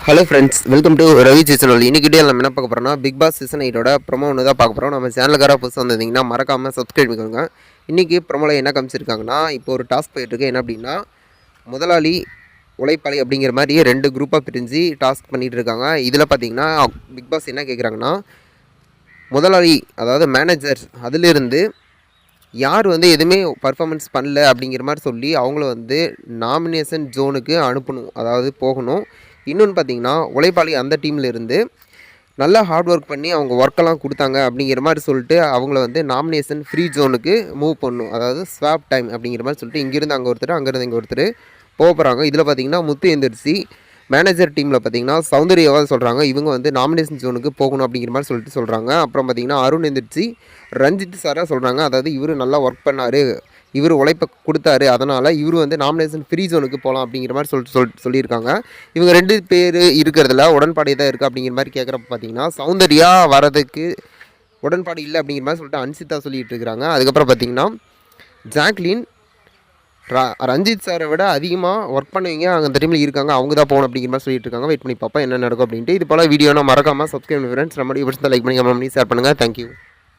Hello friends, welcome to Ravi channel. இன்னைக்கு டே நம்ம என்ன பார்க்க போகிறோம்னா, பிக் பாஸ் சீசன் 8 ப்ரொமோ ஒன்று தான் பார்க்க போகிறோம். நம்ம சேனலுக்கார புதுசாக வந்திருந்தீங்கன்னா மறக்காமல் சப்ஸ்கிரைப் பண்ணிக்கோங்க. இன்றைக்கி ப்ரொமோவில் என்ன காமிச்சிருக்காங்கன்னா, இப்போ ஒரு டாஸ்க் போயிட்டுருக்கு. என்ன அப்படின்னா, முதலாளி உழைப்பாளி அப்படிங்கிற மாதிரி 2 குரூப்பாக பிரிஞ்சு டாஸ்க் பண்ணிகிட்டு இருக்காங்க. இதில் பார்த்தீங்கன்னா பிக் பாஸ் என்ன கேட்குறாங்கன்னா, முதலாளி அதாவது மேனேஜர் அதிலிருந்து யார் எதுவுமே பர்ஃபார்மன்ஸ் பண்ணல அப்படிங்கிற மாதிரி சொல்லி அவங்கள நாமினேஷன் ஜோனுக்கு அனுப்பணும், அதாவது போகணும். இன்னொன்று பார்த்தீங்கன்னா, உழைப்பாளி அந்த டீமில் இருந்து நல்லா ஹார்ட் ஒர்க் பண்ணி அவங்க ஒர்க்கெல்லாம் கொடுத்தாங்க அப்படிங்கிற மாதிரி சொல்லிட்டு அவங்கள நாமினேஷன் ஃப்ரீ ஜோனுக்கு மூவ் பண்ணணும், அதாவது ஸ்வாப் டைம் அப்படிங்கிற மாதிரி சொல்லிட்டு இங்கேருந்து அங்கே ஒருத்தர் அங்கேருந்து இங்கே ஒருத்தர் போகிறாங்க. இதில் பார்த்தீங்கன்னா முத்து எந்திரிச்சு மேனேஜர் டீமில் பார்த்தீங்கன்னா சௌந்தர்யாவாக சொல்கிறாங்க, இவங்க நாமினேஷன் ஜோனுக்கு போகணும் அப்படிங்கிற மாதிரி சொல்கிறாங்க. அப்புறம் பார்த்தீங்கன்னா அருண் எந்திரிச்சு ரஞ்சித் சாராக சொல்கிறாங்க, அதாவது இவர் நல்லா ஒர்க் பண்ணார், இவர் உழைப்பை கொடுத்தாரு, அதனால் இவர் நாமினேஷன் ஃப்ரீ ஜோனுக்கு போகலாம் அப்படிங்கிற மாதிரி சொல்லியிருக்காங்க. இவங்க 2 பேர் இருக்கிறதுல உடன்பாடு தான் இருக்குது அப்படிங்கிற மாதிரி கேட்குறப்ப பார்த்தீங்கன்னா சௌந்தர்யா வரதுக்கு உடன்பாடு இல்லை அப்படிங்கிற மாதிரி சொல்லிட்டு அன்சிதா சொல்லிகிட்டு இருக்கிறாங்க. அதுக்கப்புறம் பார்த்தீங்கன்னா ஜாக்லின் ரஞ்சித் சாரை விட அதிகமாக ஒர்க் பண்ணுவீங்க அந்த டைமில் இருக்காங்க, அவங்க தான் போகணும் அப்படிங்கிற மாதிரி சொல்லிட்டு இருக்காங்க. வெயிட் பண்ணி பார்ப்போம் என்ன நடக்கும் அப்படின்ட்டு. இது போல் வீடியோனா மறக்காமல் சப்ஸ்கிரைப் பண்ணி ஃப்ரெண்ட்ஸ், நம்ம வீடியோ பிடிச்சா லைக் பண்ணி கமெண்ட் பண்ணி ஷேர் பண்ணுங்கள். தேங்க்யூ.